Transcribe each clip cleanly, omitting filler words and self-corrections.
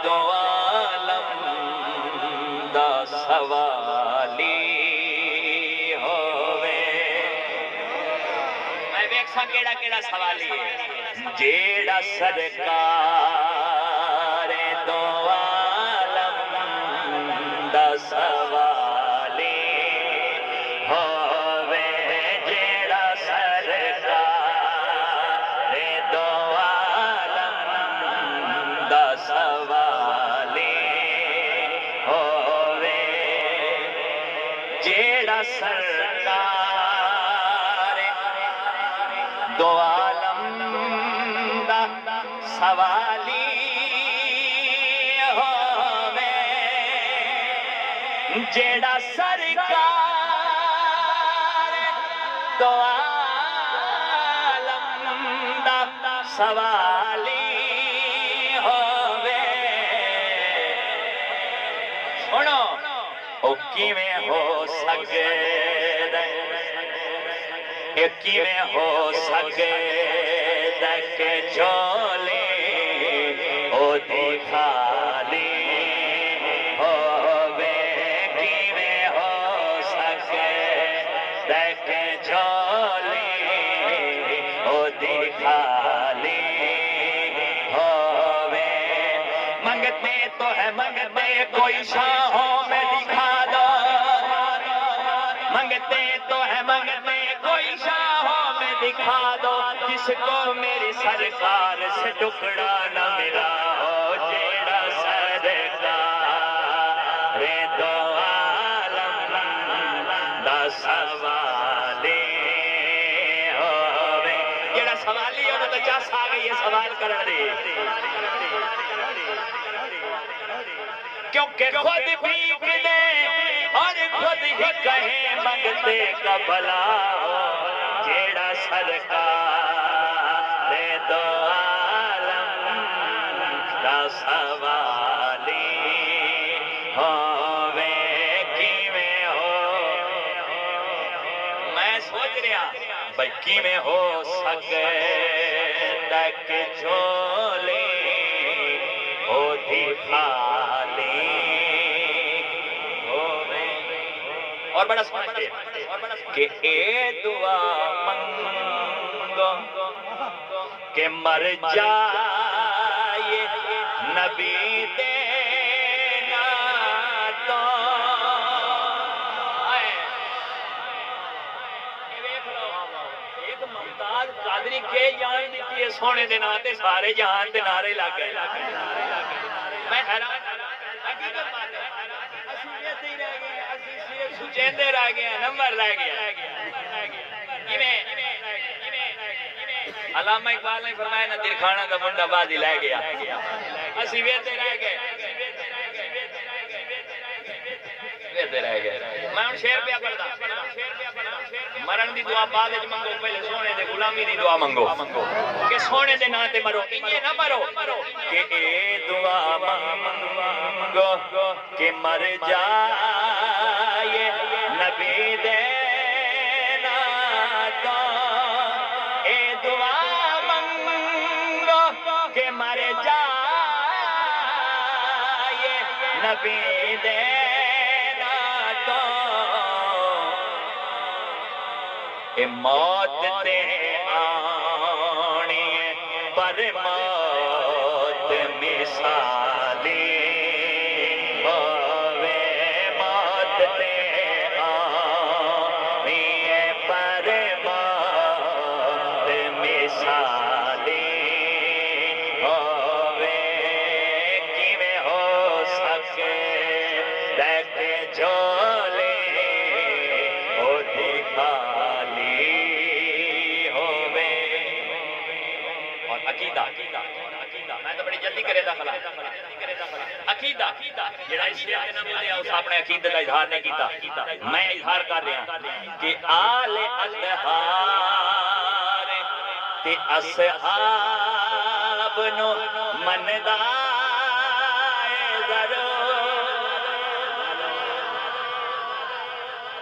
دو عالم دا سوالی ہووے میں ویکھاں کیڑا کیڑا سوالی ہے جیڑا سرکار دو عالم دا سوالی ہووے جیڑا سرکار دو سوالی ہووے جیڑا سرکار دو عالم دا سوالی ہووے جیڑا سرکار دو عالم دا سوالی کیویں ہو سکدا کیویں ہو سکدا کہ جھولے او دی خالی ہووے کیویں ہو سکدا کہ جھولے او دی خالی ہووے منگتے تو ہے منگتے کوئی شاہوں میں منگتے تو ہے منگتے کوئی شاہوں میں دکھا دو جس کو میری سرکار سے ٹکڑا نہ ملا ہو جیڑا سرکار دو عالم دا سوالی ہووے جیڑا سوالی ہونا تو چاس آ گئی ہے سوال کرنے دی کیونکہ خود بھی کنے اور خود ہی کہیں منگتے کا بھلا ہو جیڑا سرکار دو عالم دا سوالی ہووے کیویں ہو میں سوچ رہا بھائی کیویں ہو سکدا کہ جھولے او دی خالی اور بڑا سمجھتے کہ اے دعا منگو کہ مر جائے نبی دینا تو ایک ممتاز قادری کے جان دیتی ہے سونے دے ناتے سارے جہان دے نعرے لگ گئے میں حیران حقیقت بات ہے سوچیندے رہ گیا نمبر رہ گیا علامہ اقبال نے فرمایا نہ درخانہ دا منڈا بازی لے گیا اسی ویتے رہ گئے میں ان شیر پہ پڑھدا مرن دی دعا بعد وچ منگو پہلے سونے دے غلامی دی دعا منگو کہ سونے دے نام تے مرو انجے نہ مرو کہ اے دعا منگو کہ مر جائے نبی دینا تو اے دعا منگو کہ مر جائے نبی دینا تو اے موت تے آنی پر موت مثالی میں تو بڑی جلدی کرے داخلہ عقیدہ جڑا اس شیئر کے نمو دیا اس اپنے عقیدہ کا اظہار نہیں کیتا میں اظہار کر رہا کہ آل اطہار تے اصحاب نو مندائے ضرور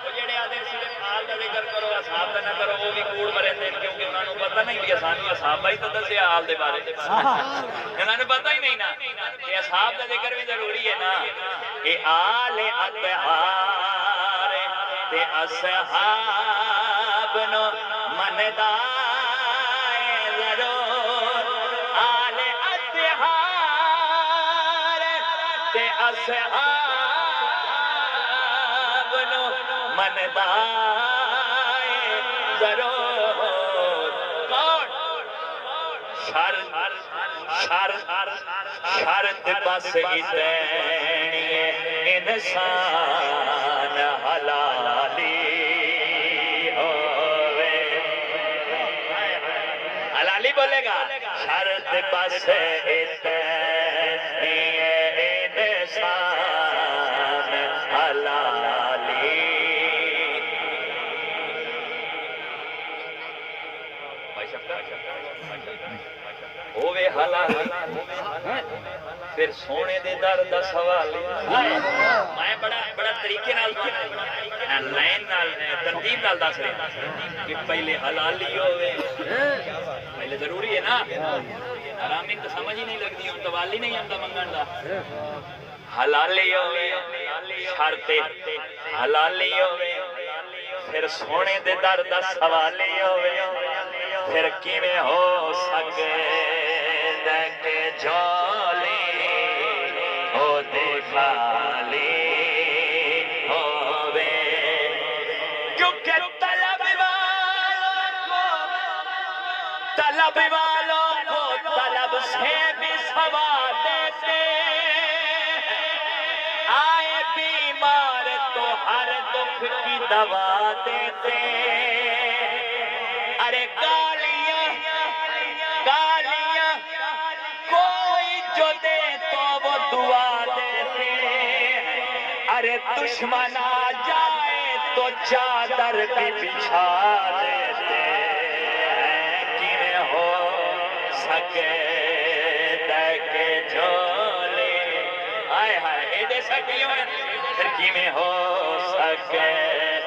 وہ جڑے آدھے صرف آل دا ذکر ذکر کرو اصحاب دا نہ کرو وہ بھی کوڑ مرے دے کیونکہ انہاں نوں پتہ نہیں کہ سانو اصحاب ہی تو دسیا حال دے بارے انہاں نوں پتہ ہی نہیں نا کہ اصحاب دا ذکر بھی ضروری ہے نا اے آل اطہار تے اصحاب نو مندا ضرور آل اطہار تے اصحاب نو مندا ضرور کون شرط بس اتنی انسان حلالی ہوئے حلالی بولے گا شرط بس اتنی انسان حلالی ہووے حلالی پھر سونے دے در دا سوال میں بڑا طریقے نال لائن نال ترتیب نال دس رہا کہ پہلے حلالی ہووے پہلے ضروری ہے نا حرامی تو سمجھ ہی نہیں لگتی ہوں توالی نہیں آتا منگن دا حلالی ہووے شرط حلالی ہووے پھر سونے دے در دا سوالی ہووے پھر کیویں ہو سکے کہ جھولی ہو دے خالی ہووے کیونکہ طلب والوں کو طلب سے بھی ثواب دیتے آئے بیمار تو ہر دکھ کی دوا دیتے ارے گالیاں کوئی جو دے تو وہ دعا دیتے ارے دشمن آ جائے تو چادر بھی بچھا دیتے کیویں ہو سکے کہ جھولی آئے ہائے ایڈے سکیوں پھر کیویں ہو سکے